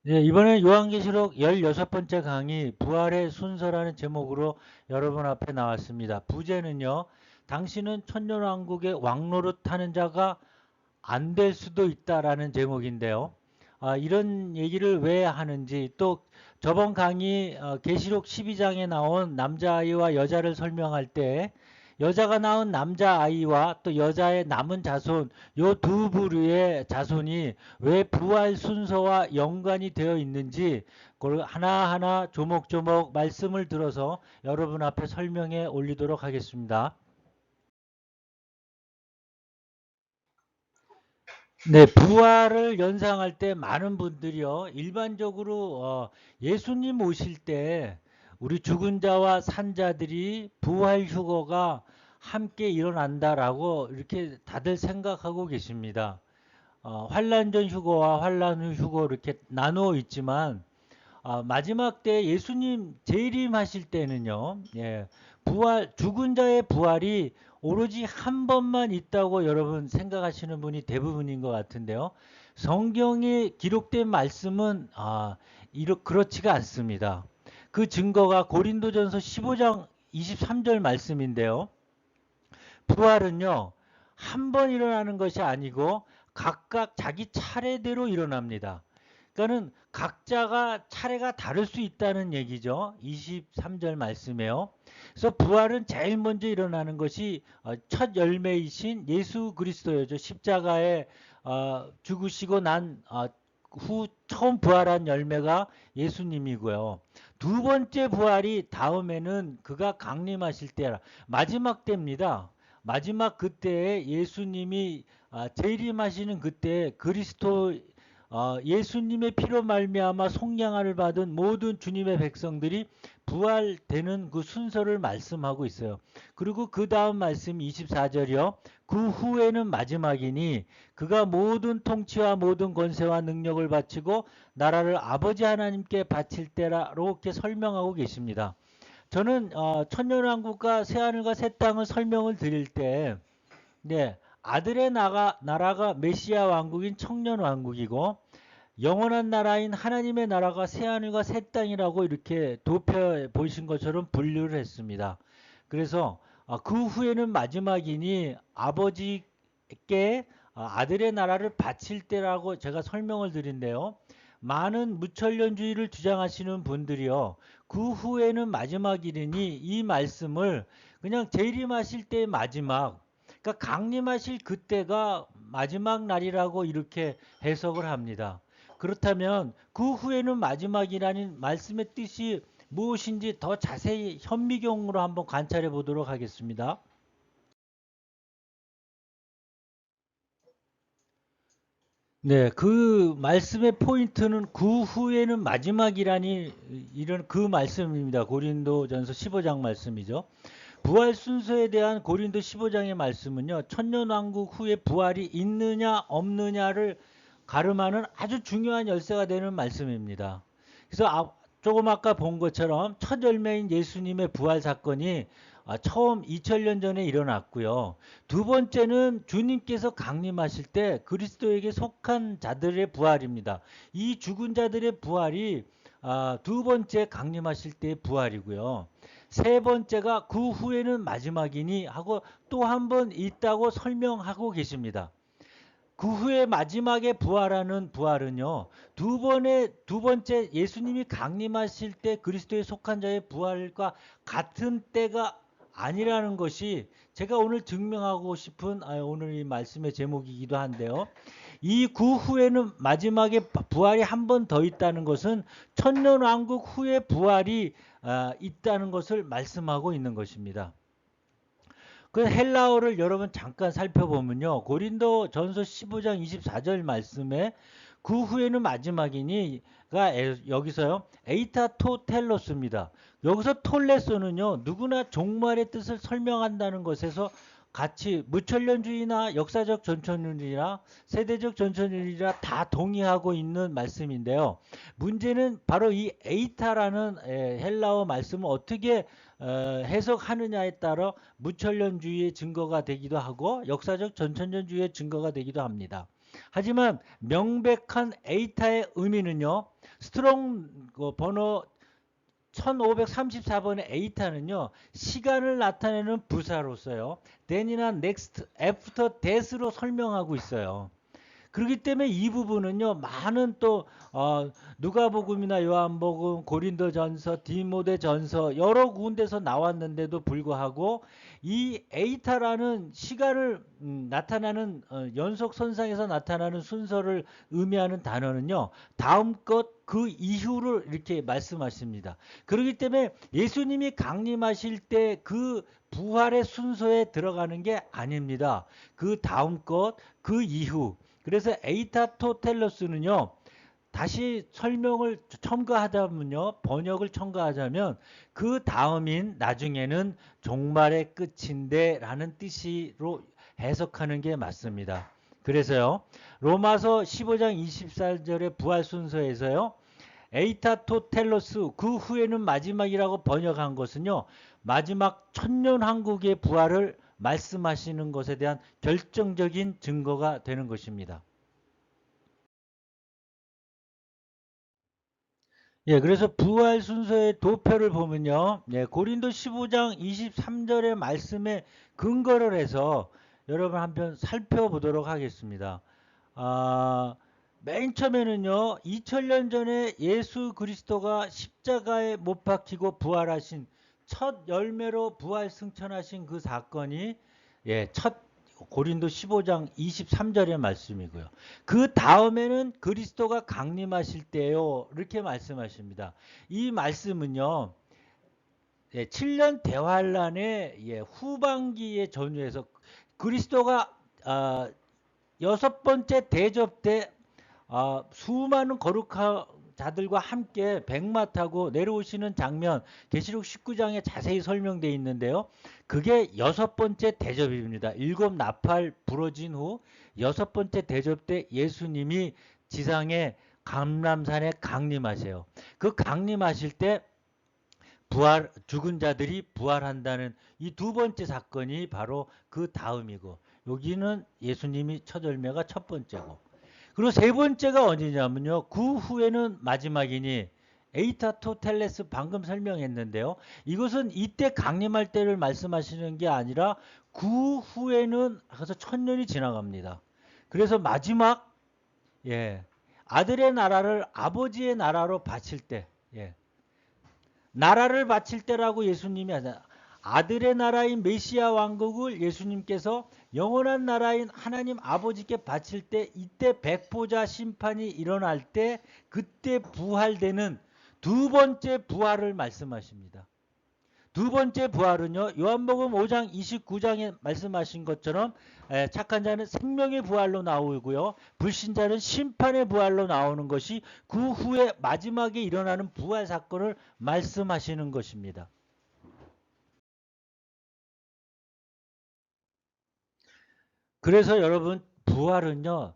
네, 이번에 요한계시록 16번째 강의 부활의 순서라는 제목으로 여러분 앞에 나왔습니다. 부제는요, 당신은 천년왕국의 왕노릇 하는 자가 안 될 수도 있다라는 제목인데요. 이런 얘기를 왜 하는지 또 저번 강의 계시록 12장에 나온 남자아이와 여자를 설명할 때 여자가 낳은 남자아이와 또 여자의 남은 자손 요 두 부류의 자손이 왜 부활 순서와 연관이 되어 있는지 그걸 하나하나 조목조목 말씀을 들어서 여러분 앞에 설명해 올리도록 하겠습니다. 네, 부활을 연상할 때 많은 분들이요, 일반적으로 예수님 오실 때 우리 죽은 자와 산 자들이 부활 휴거가 함께 일어난다라고 이렇게 다들 생각하고 계십니다. 환란 전 휴거와 환란 후 휴거 이렇게 나누어 있지만 마지막 때 예수님 재림하실 때는요, 예, 부활, 죽은 자의 부활이 오로지 한 번만 있다고 여러분 생각하시는 분이 대부분인 것 같은데요. 성경에 기록된 말씀은 그렇지가 않습니다. 그 증거가 고린도전서 15장 23절 말씀인데요. 부활은요, 한 번 일어나는 것이 아니고 각각 자기 차례대로 일어납니다. 그러니까는 각자가 차례가 다를 수 있다는 얘기죠. 23절 말씀에요. 그래서 부활은 제일 먼저 일어나는 것이 첫 열매이신 예수 그리스도였죠. 십자가에 죽으시고 난 후 처음 부활한 열매가 예수님이고요. 두 번째 부활이 다음에는 그가 강림하실 때라 마지막 때입니다. 마지막 그때에 예수님이 재림하시는 그때 그리스도 예수님의 피로 말미암아 속량을 받은 모든 주님의 백성들이 부활되는 그 순서를 말씀하고 있어요. 그리고 그 다음 말씀 24절이요. 그 후에는 마지막이니 그가 모든 통치와 모든 권세와 능력을 바치고 나라를 아버지 하나님께 바칠 때라고 이렇게 설명하고 계십니다. 저는 천년왕국과 새하늘과 새 땅을 설명을 드릴 때 네, 아들의 나라가 메시아 왕국인 청년 왕국이고 영원한 나라인 하나님의 나라가 새하늘과 새 땅이라고 이렇게 도표 보신 것처럼 분류를 했습니다. 그래서 그 후에는 마지막이니 아버지께 아들의 나라를 바칠 때라고 제가 설명을 드린데요. 많은 무천년주의를 주장하시는 분들이요. 그 후에는 마지막이니 이 말씀을 그냥 재림하실 때의 마지막, 그러니까 강림하실 그때가 마지막 날이라고 이렇게 해석을 합니다. 그렇다면 그 후에는 마지막이라는 말씀의 뜻이 무엇인지 더 자세히 현미경으로 한번 관찰해 보도록 하겠습니다. 네, 그 말씀의 포인트는 그 후에는 마지막이라니 이런 그 말씀입니다. 고린도전서 15장 말씀이죠. 부활 순서에 대한 고린도 15장의 말씀은요. 천년왕국 후에 부활이 있느냐 없느냐를 가름하는 아주 중요한 열쇠가 되는 말씀입니다. 그래서 조금 아까 본 것처럼 첫 열매인 예수님의 부활 사건이 처음 2000년 전에 일어났고요. 두 번째는 주님께서 강림하실 때 그리스도에게 속한 자들의 부활입니다. 이 죽은 자들의 부활이 두 번째 강림하실 때의 부활이고요. 세 번째가 그 후에는 마지막이니 하고 또 한 번 있다고 설명하고 계십니다. 그 후에 마지막에 부활하는 부활은요. 두 번째 예수님이 강림하실 때 그리스도에 속한 자의 부활과 같은 때가 아니라는 것이 제가 오늘 증명하고 싶은 오늘 이 말씀의 제목이기도 한데요. 이 그 후에는 마지막에 부활이 한 번 더 있다는 것은 천년왕국 후에 부활이 있다는 것을 말씀하고 있는 것입니다. 그 헬라어를 여러분 잠깐 살펴보면요. 고린도 전서 15장 24절 말씀에 그 후에는 마지막이니가 여기서요. 에이타 토 텔로스입니다. 여기서 톨레소는요. 누구나 종말의 뜻을 설명한다는 것에서 같이 무천년주의나 역사적 전천론이나 세대적 전천론이나 다 동의하고 있는 말씀인데요. 문제는 바로 이 에이타라는 헬라어 말씀을 어떻게 해석하느냐에 따라 무천년주의의 증거가 되기도 하고 역사적 전천년주의의 증거가 되기도 합니다. 하지만 명백한 에이타의 의미는요. 스트롱 번호 1534번의 에이타는요. 시간을 나타내는 부사로서요. then이나 next, after, that으로 설명하고 있어요. 그렇기 때문에 이 부분은요. 많은 또 누가복음이나 요한복음, 고린도전서, 디모데전서 여러 군데서 나왔는데도 불구하고 이 에이타라는 시간을 나타나는 연속선상에서 나타나는 순서를 의미하는 단어는요. 다음 것 그 이후를 이렇게 말씀하십니다. 그렇기 때문에 예수님이 강림하실 때 그 부활의 순서에 들어가는 게 아닙니다. 그 다음 것, 그 이후. 그래서 에이타토텔로스는요. 다시 설명을 첨가하자면요. 번역을 첨가하자면 그 다음인 나중에는 종말의 끝인데 라는 뜻으로 해석하는 게 맞습니다. 그래서요. 로마서 15장 24절의 부활 순서에서요. 에이타토텔로스 그 후에는 마지막이라고 번역한 것은요. 마지막 천년왕국의 부활을 말씀하시는 것에 대한 결정적인 증거가 되는 것입니다. 예, 그래서 부활 순서의 도표를 보면요. 예, 고린도 15장 23절의 말씀에 근거를 해서 여러분 한번 살펴보도록 하겠습니다. 맨 처음에는요. 2000년 전에 예수 그리스도가 십자가에 못 박히고 부활하신 첫 열매로 부활 승천하신 그 사건이 첫 고린도 15장 23절의 말씀이고요. 그 다음에는 그리스도가 강림하실 때요. 이렇게 말씀하십니다. 이 말씀은요. 7년 대환란의 후반기에 전후해서 그리스도가 여섯 번째 대접 때 수많은 거룩한 자들과 함께 백마 타고 내려오시는 장면 계시록 19장에 자세히 설명되어 있는데요. 그게 여섯 번째 대접입니다. 일곱 나팔 부러진 후 여섯 번째 대접 때 예수님이 지상에 감람산에 강림하세요. 그 강림하실 때 부활 죽은 자들이 부활한다는 이 두 번째 사건이 바로 그 다음이고 여기는 예수님이 첫 열매가 첫 번째고 그리고 세 번째가 어디냐면요. 그 후에는 마지막이니 에이타토텔레스 방금 설명했는데요. 이것은 이때 강림할 때를 말씀하시는 게 아니라 그 후에는 그래서 천년이 지나갑니다. 그래서 마지막 아들의 나라를 아버지의 나라로 바칠 때 나라를 바칠 때라고 예수님이 하잖아요. 아들의 나라인 메시아 왕국을 예수님께서 영원한 나라인 하나님 아버지께 바칠 때 이때 백보자 심판이 일어날 때 그때 부활되는 두 번째 부활을 말씀하십니다. 두 번째 부활은요. 요한복음 5장 29장에 말씀하신 것처럼 착한 자는 생명의 부활로 나오고요. 불신자는 심판의 부활로 나오는 것이 그 후에 마지막에 일어나는 부활 사건을 말씀하시는 것입니다. 그래서 여러분 부활은요.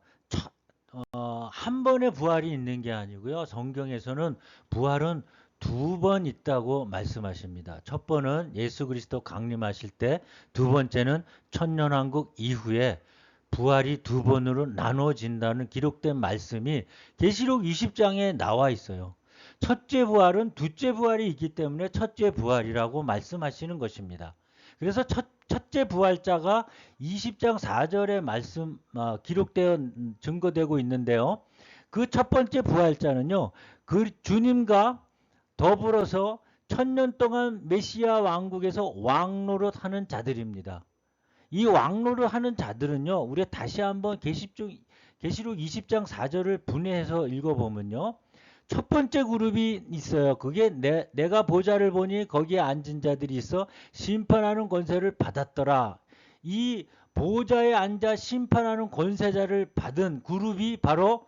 한 번의 부활이 있는 게 아니고요. 성경에서는 부활은 두 번 있다고 말씀하십니다. 첫 번은 예수 그리스도 강림하실 때, 두 번째는 천년왕국 이후에 부활이 두 번으로 나눠진다는 기록된 말씀이 계시록 20장에 나와 있어요. 첫째 부활은 둘째 부활이 있기 때문에 첫째 부활이라고 말씀하시는 것입니다. 그래서 첫째 부활자가 20장 4절에 말씀 기록되어 증거되고 있는데요. 그 첫 번째 부활자는요. 그 주님과 더불어서 천년 동안 메시아 왕국에서 왕노릇 하는 자들입니다. 이 왕노릇 하는 자들은요. 우리 다시 한번 계시록 20장 4절을 분해해서 읽어보면요. 첫 번째 그룹이 있어요. 그게 내가 보좌를 보니 거기에 앉은 자들이 있어 심판하는 권세를 받았더라. 이 보좌에 앉아 심판하는 권세자를 받은 그룹이 바로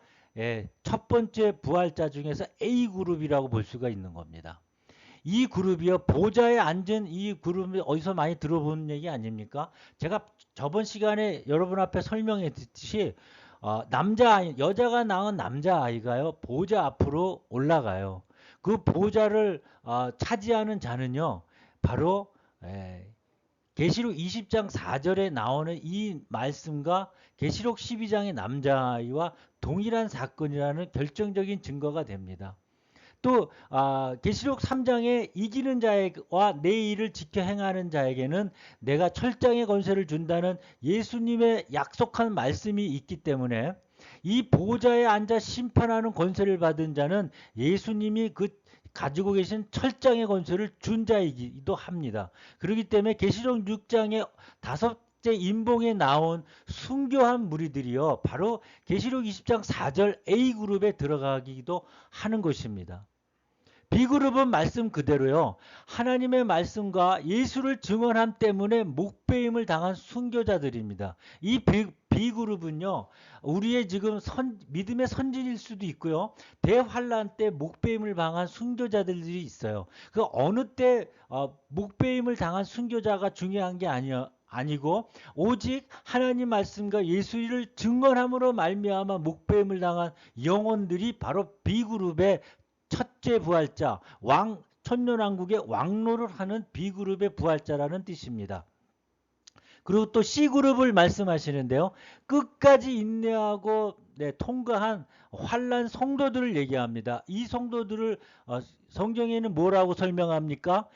첫 번째 부활자 중에서 A그룹이라고 볼 수가 있는 겁니다. 이 그룹이요. 보좌에 앉은 이 그룹이 어디서 많이 들어본 얘기 아닙니까? 제가 저번 시간에 여러분 앞에 설명했듯이 여자가 낳은 남자아이가요. 보좌 앞으로 올라가요. 그 보좌를 차지하는 자는요. 바로 계시록 20장 4절에 나오는 이 말씀과 계시록 12장의 남자아이와 동일한 사건이라는 결정적인 증거가 됩니다. 또 계시록 3장에 이기는 자와 내 일을 지켜 행하는 자에게는 내가 철장의 권세를 준다는 예수님의 약속한 말씀이 있기 때문에 이 보좌에 앉아 심판하는 권세를 받은 자는 예수님이 그 가지고 계신 철장의 권세를 준 자이기도 합니다. 그렇기 때문에 계시록 6장에 다섯째 인봉에 나온 순교한 무리들이요. 바로 계시록 20장 4절 A그룹에 들어가기도 하는 것입니다. B그룹은 말씀 그대로요. 하나님의 말씀과 예수를 증언함 때문에 목배임을 당한 순교자들입니다. 이 B그룹은요. 우리의 지금 믿음의 선진일 수도 있고요. 대환란 때 목배임을 당한 순교자들이 있어요. 그 어느 때 목배임을 당한 순교자가 중요한 게 아니고 오직 하나님 말씀과 예수를 증언함으로 말미암아 목배임을 당한 영혼들이 바로 B그룹의 첫째 부활자, 천년왕국의 왕노를 하는 B그룹의 부활자라는 뜻입니다. 그리고 또 C그룹을 말씀하시는데요. 끝까지 인내하고 통과한 환난 성도들을 얘기합니다. 이 성도들을 성경에는 뭐라고 설명합니까?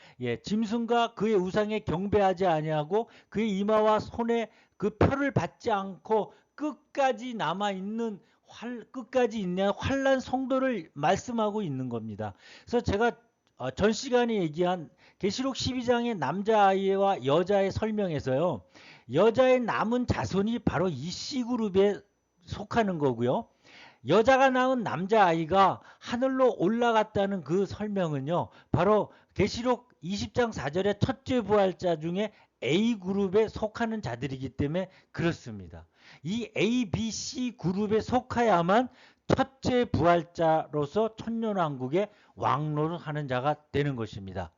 짐승과 그의 우상에 경배하지 아니하고 그의 이마와 손에 그 표를 받지 않고 끝까지 남아있는 끝까지 인내한 환난 성도를 말씀하고 있는 겁니다. 그래서 제가 전 시간에 얘기한 계시록 12장의 남자아이와 여자의 설명에서요. 여자의 남은 자손이 바로 이 C그룹에 속하는 거고요. 여자가 낳은 남자아이가 하늘로 올라갔다는 그 설명은요. 바로 계시록 20장 4절의 첫째 부활자 중에 A그룹에 속하는 자들이기 때문에 그렇습니다. 이 A, B, C 그룹에 속하야만 첫째 부활자로서 천년왕국의 왕노를 하는 자가 되는 것입니다.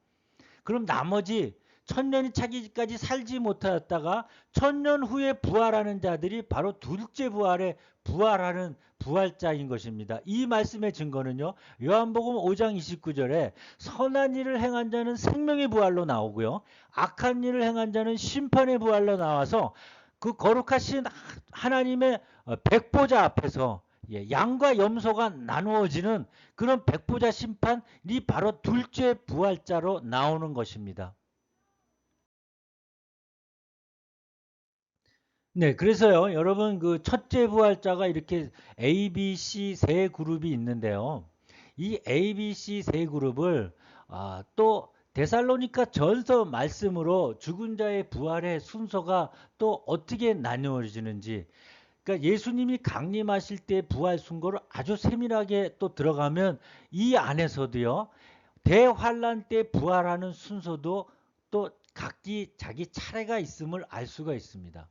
그럼 나머지 천년이 차기까지 살지 못하였다가 천년 후에 부활하는 자들이 바로 둘째 부활에 부활하는 부활자인 것입니다. 이 말씀의 증거는요. 요한복음 5장 29절에 선한 일을 행한 자는 생명의 부활로 나오고요. 악한 일을 행한 자는 심판의 부활로 나와서 그 거룩하신 하나님의 백보자 앞에서 양과 염소가 나누어지는 그런 백보자 심판이 바로 둘째 부활자로 나오는 것입니다. 네, 그래서요, 여러분 그 첫째 부활자가 이렇게 A, B, C 세 그룹이 있는데요. 이 A, B, C 세 그룹을 또 데살로니가 전서 말씀으로 죽은 자의 부활의 순서가 또 어떻게 나누어지는지, 그러니까 예수님이 강림하실 때 부활 순서를 아주 세밀하게 또 들어가면 이 안에서도요, 대환란 때 부활하는 순서도 또 각기 자기 차례가 있음을 알 수가 있습니다.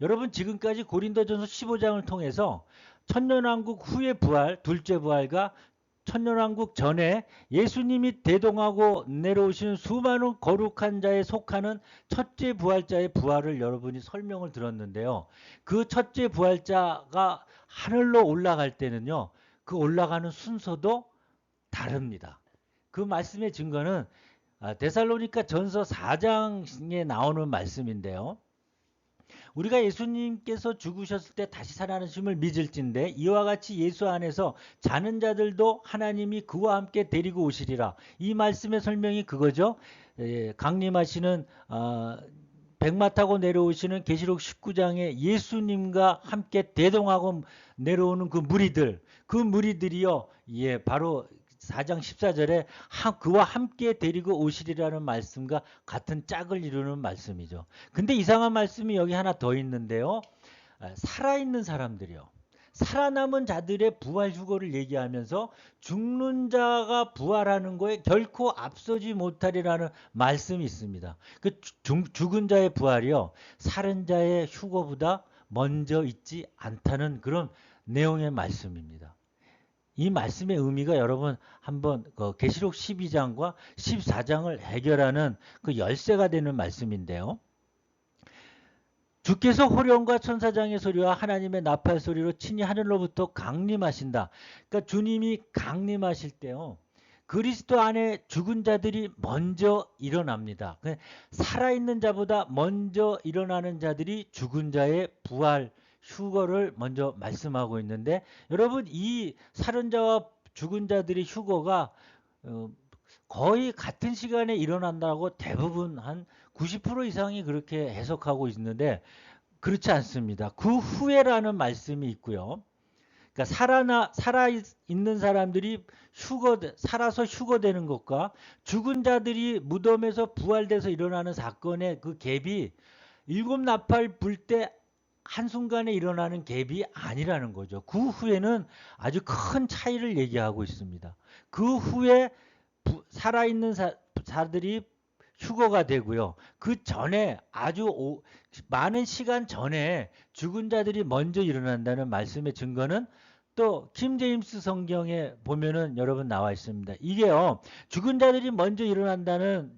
여러분 지금까지 고린도전서 15장을 통해서 천년왕국 후의 부활, 둘째 부활과 천년왕국 전에 예수님이 대동하고 내려오시는 수많은 거룩한 자에 속하는 첫째 부활자의 부활을 여러분이 설명을 들었는데요. 그 첫째 부활자가 하늘로 올라갈 때는요. 그 올라가는 순서도 다릅니다. 그 말씀의 증거는 데살로니가 전서 4장에 나오는 말씀인데요. 우리가 예수님께서 죽으셨을 때 다시 살아나심을 믿을진데 이와 같이 예수 안에서 자는 자들도 하나님이 그와 함께 데리고 오시리라. 이 말씀의 설명이 그거죠. 강림하시는 백마 타고 내려오시는 계시록 19장에 예수님과 함께 대동하고 내려오는 그 무리들이요. 바로 4장 14절에 그와 함께 데리고 오시리라는 말씀과 같은 짝을 이루는 말씀이죠. 근데 이상한 말씀이 여기 하나 더 있는데요. 살아있는 사람들이요. 살아남은 자들의 부활 휴거를 얘기하면서 죽는 자가 부활하는 거에 결코 앞서지 못하리라는 말씀이 있습니다. 그 죽은 자의 부활이요. 살은 자의 휴거보다 먼저 있지 않다는 그런 내용의 말씀입니다. 이 말씀의 의미가 여러분 한번 계시록 12장과 14장을 해결하는 그 열쇠가 되는 말씀인데요. 주께서 호령과 천사장의 소리와 하나님의 나팔 소리로 친히 하늘로부터 강림하신다. 그러니까 주님이 강림하실 때요. 그리스도 안에 죽은 자들이 먼저 일어납니다. 살아있는 자보다 먼저 일어나는 자들이 죽은 자의 부활 휴거를 먼저 말씀하고 있는데, 여러분 이 살은 자와 죽은 자들의 휴거가 거의 같은 시간에 일어난다고 대부분 한 90% 이상이 그렇게 해석하고 있는데, 그렇지 않습니다. 그 후에라는 말씀이 있고요. 그러니까 살아 있는 사람들이 살아서 휴거되는 것과 죽은 자들이 무덤에서 부활돼서 일어나는 사건의 그 갭이 일곱 나팔 불 때 한순간에 일어나는 갭이 아니라는 거죠. 그 후에는 아주 큰 차이를 얘기하고 있습니다. 그 후에 살아있는 자들이 휴거가 되고요. 그 전에 많은 시간 전에 죽은 자들이 먼저 일어난다는 말씀의 증거는 또 킹제임스 성경에 보면은 여러분 나와 있습니다. 이게요. 죽은 자들이 먼저 일어난다는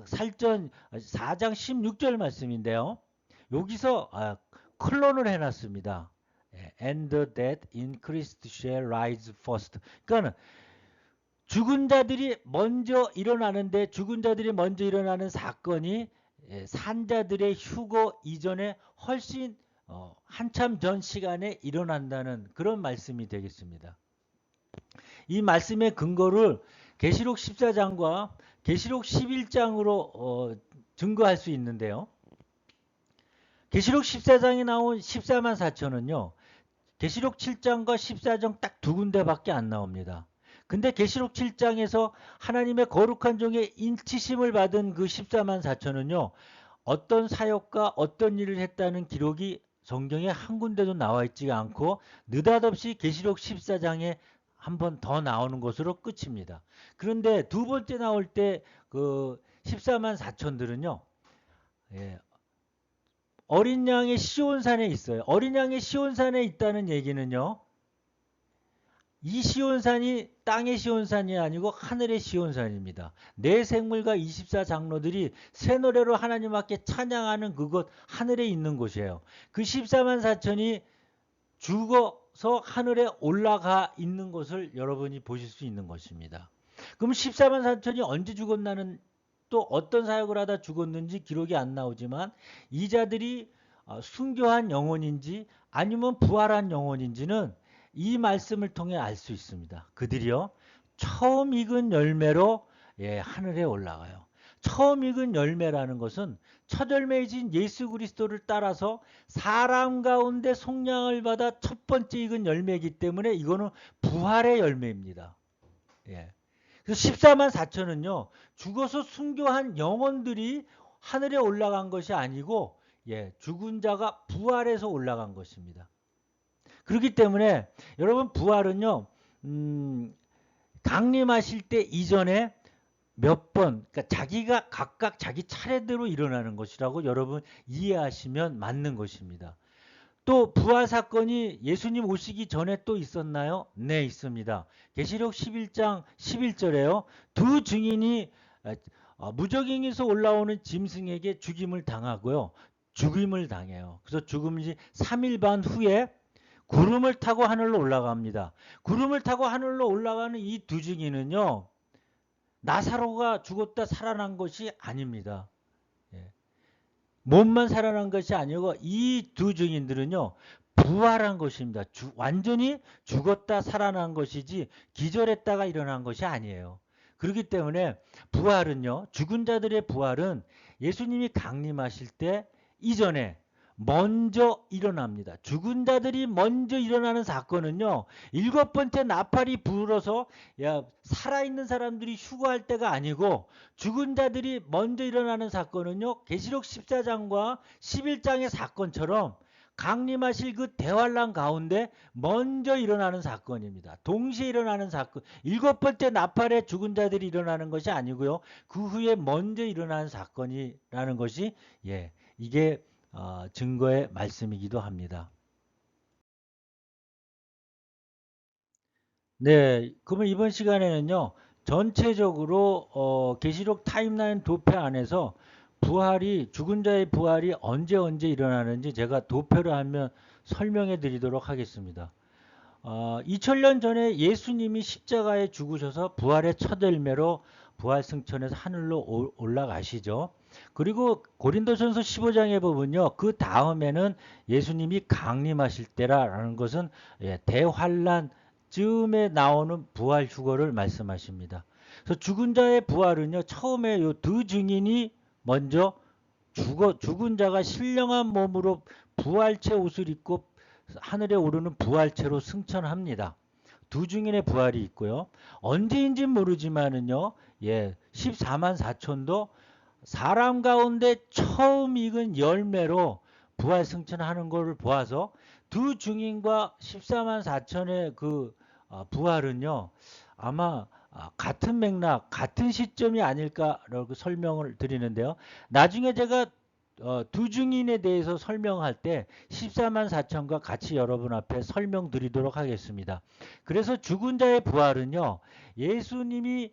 살전 4장 16절 말씀인데요. 여기서 클론을 해놨습니다. And the dead in Christ shall rise first. 그러니까 죽은 자들이 먼저 일어나는데, 죽은 자들이 먼저 일어나는 사건이 산자들의 휴거 이전에 훨씬 한참 전 시간에 일어난다는 그런 말씀이 되겠습니다. 이 말씀의 근거를 계시록 14장과 계시록 11장으로 증거할 수 있는데요. 계시록 14장에 나온 14만 4천은요. 계시록 7장과 14장 딱 두 군데밖에 안 나옵니다. 근데 계시록 7장에서 하나님의 거룩한 종의 인치심을 받은 그 14만 4천은요. 어떤 사역과 어떤 일을 했다는 기록이 성경에 한 군데도 나와 있지가 않고 느닷없이 계시록 14장에 한 번 더 나오는 것으로 끝입니다. 그런데 두 번째 나올 때 그 14만 4천들은요. 어린 양의 시온산에 있어요. 어린 양의 시온산에 있다는 얘기는요. 이 시온산이 땅의 시온산이 아니고 하늘의 시온산입니다. 내 생물과 24장로들이 새 노래로 하나님 앞에 찬양하는 그곳, 하늘에 있는 곳이에요. 그 14만 4천이 죽어서 하늘에 올라가 있는 것을 여러분이 보실 수 있는 것입니다. 그럼 14만 4천이 언제 죽었나는, 또 어떤 사역을 하다 죽었는지 기록이 안 나오지만 이 자들이 순교한 영혼인지 아니면 부활한 영혼인지는 이 말씀을 통해 알 수 있습니다. 그들이요. 처음 익은 열매로 하늘에 올라가요. 처음 익은 열매라는 것은 첫 열매이신 예수 그리스도를 따라서 사람 가운데 속량을 받아 첫 번째 익은 열매이기 때문에 이거는 부활의 열매입니다. 그래서 14만 4천은요. 죽어서 순교한 영혼들이 하늘에 올라간 것이 아니고 죽은 자가 부활해서 올라간 것입니다. 그렇기 때문에 여러분 부활은요. 강림하실 때 이전에 몇 번, 그러니까 자기가 각각 자기 차례대로 일어나는 것이라고 여러분 이해하시면 맞는 것입니다. 또 부활 사건이 예수님 오시기 전에 또 있었나요? 네, 있습니다. 계시록 11장 11절에요. 두 증인이 무적행에서 올라오는 짐승에게 죽임을 당하고요. 죽임을 당해요. 그래서 죽음이 3일 반 후에 구름을 타고 하늘로 올라갑니다. 구름을 타고 하늘로 올라가는 이 두 증인은요. 나사로가 죽었다 살아난 것이 아닙니다. 몸만 살아난 것이 아니고 이 두 증인들은요. 부활한 것입니다. 완전히 죽었다 살아난 것이지 기절했다가 일어난 것이 아니에요. 그렇기 때문에 부활은요. 죽은 자들의 부활은 예수님이 강림하실 때 이전에 먼저 일어납니다. 죽은 자들이 먼저 일어나는 사건은요. 일곱 번째 나팔이 불어서 살아있는 사람들이 휴거할 때가 아니고 죽은 자들이 먼저 일어나는 사건은요. 계시록 14장과 11장의 사건처럼 강림하실 그 대환란 가운데 먼저 일어나는 사건입니다. 동시에 일어나는 사건. 일곱 번째 나팔에 죽은 자들이 일어나는 것이 아니고요. 그 후에 먼저 일어나는 사건이라는 것이 이게 증거의 말씀이기도 합니다. 네, 그러면 이번 시간에는요, 전체적으로 계시록 타임라인 도표 안에서 죽은 자의 부활이 언제 일어나는지 제가 도표를 하면 설명해 드리도록 하겠습니다. 2000년 전에 예수님이 십자가에 죽으셔서 부활의 첫 열매로 부활 승천해서 하늘로 올라가시죠. 그리고 고린도전서 15장에 보면요. 그 다음에는 예수님이 강림하실 때라는 것은 대환란 즈음에 나오는 부활 휴거를 말씀하십니다. 그래서 죽은 자의 부활은요. 처음에 요 두 증인이 먼저 죽은 자가 신령한 몸으로 부활체 옷을 입고 하늘에 오르는 부활체로 승천합니다. 두 증인의 부활이 있고요. 언제인지 모르지만은요. 14만 4천도 사람 가운데 처음 익은 열매로 부활 승천하는 것을 보아서 두 증인과 14만 4천의 그 부활은요. 아마 같은 맥락, 같은 시점이 아닐까라고 설명을 드리는데요. 나중에 제가 두 증인에 대해서 설명할 때 14만 4천과 같이 여러분 앞에 설명드리도록 하겠습니다. 그래서 죽은 자의 부활은요. 예수님이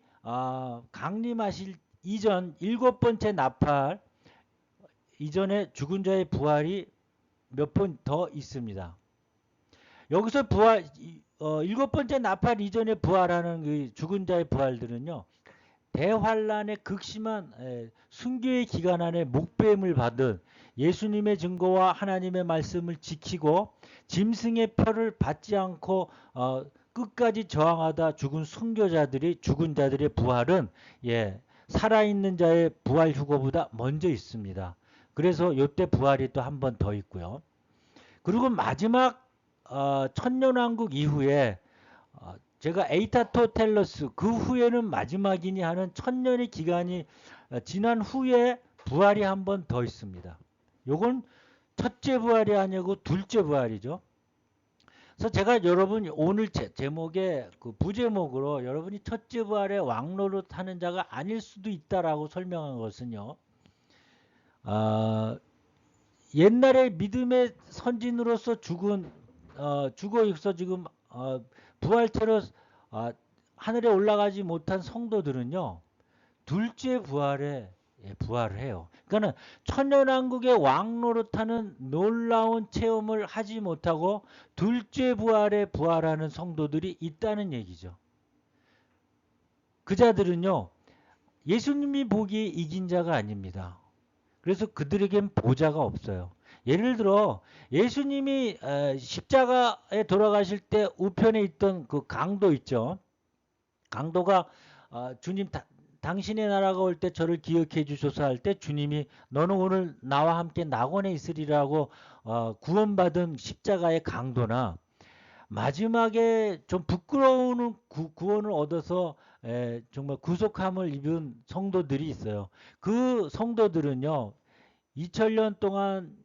강림하실 이전 일곱 번째 나팔 이전에 죽은 자의 부활이 몇 번 더 있습니다. 여기서 일곱 번째 나팔 이전에 부활하는 그 죽은 자의 부활들은요. 대환란의 극심한 순교의 기간 안에 목배임을 받은 예수님의 증거와 하나님의 말씀을 지키고 짐승의 표를 받지 않고 끝까지 저항하다 죽은 죽은 자들의 부활은 살아있는 자의 부활 휴거보다 먼저 있습니다. 그래서 이때 부활이 또 한 번 더 있고요. 그리고 마지막 천년왕국 이후에 제가 에이타토텔러스 그 후에는 마지막이니 하는 천년의 기간이 지난 후에 부활이 한 번 더 있습니다. 요건 첫째 부활이 아니고 둘째 부활이죠. 그래서 제가 여러분 오늘 제목에 그 부제목으로 여러분이 첫째 부활의 왕노릇 하는 자가 아닐 수도 있다라고 설명한 것은요. 옛날에 믿음의 선진으로서 죽어 있어 지금 부활체로 하늘에 올라가지 못한 성도들은요. 둘째 부활에 부활을 해요. 그러니까 천년왕국의 왕노릇하는 놀라운 체험을 하지 못하고 둘째 부활에 부활하는 성도들이 있다는 얘기죠. 그 자들은요. 예수님이 보기에 이긴 자가 아닙니다. 그래서 그들에겐 보좌가 없어요. 예를 들어 예수님이 십자가에 돌아가실 때 우편에 있던 그 강도 있죠. 강도가 주님 당신의 나라가 올 때 저를 기억해 주소서 할 때 주님이 너는 오늘 나와 함께 낙원에 있으리라고 구원받은 십자가의 강도나 마지막에 좀 부끄러운 구원을 얻어서 정말 구속함을 입은 성도들이 있어요. 그 성도들은요. 2000년 동안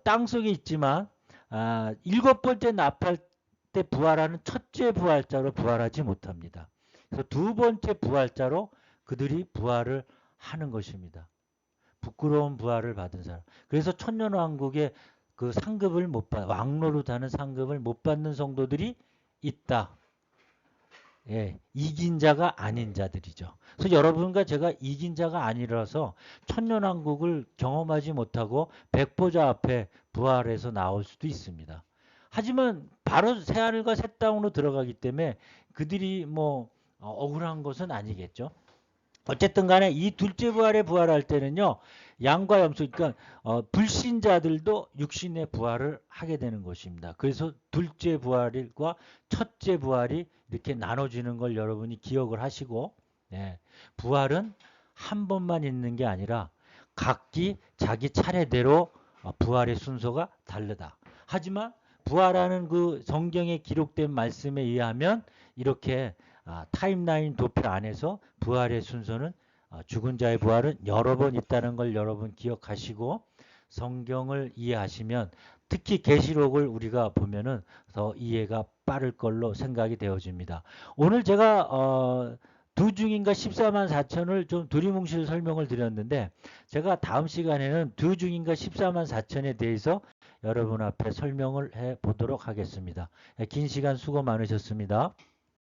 땅 속에 있지만 일곱 번째 나팔 때 부활하는 첫째 부활자로 부활하지 못합니다. 그래서 두 번째 부활자로 그들이 부활을 하는 것입니다. 부끄러운 부활을 받은 사람. 그래서 천년왕국의 그 상급을 왕노릇하는 상급을 못 받는 성도들이 있다. 이긴 자가 아닌 자들이죠. 그래서 여러분과 제가 이긴 자가 아니라서 천년왕국을 경험하지 못하고 백보자 앞에 부활해서 나올 수도 있습니다. 하지만 바로 새하늘과 새 땅으로 들어가기 때문에 그들이 뭐 억울한 것은 아니겠죠. 어쨌든 간에 이 둘째 부활에 부활할 때는요. 양과 염소 그러니까 불신자들도 육신의 부활을 하게 되는 것입니다. 그래서 둘째 부활과 첫째 부활이 이렇게 나눠지는 걸 여러분이 기억을 하시고 부활은 한 번만 있는 게 아니라 각기 자기 차례대로 부활의 순서가 다르다. 하지만 부활하는 그 성경에 기록된 말씀에 의하면 이렇게 타임라인 도표 안에서 부활의 순서는 죽은 자의 부활은 여러 번 있다는 걸 여러분 기억하시고 성경을 이해하시면 특히 계시록을 우리가 보면은 더 이해가 빠를 걸로 생각이 되어집니다. 오늘 제가 두 중인가 14만 4천을 좀 두리뭉실 설명을 드렸는데 제가 다음 시간에는 두 중인가 14만 4천에 대해서 여러분 앞에 설명을 해 보도록 하겠습니다. 긴 시간 수고 많으셨습니다.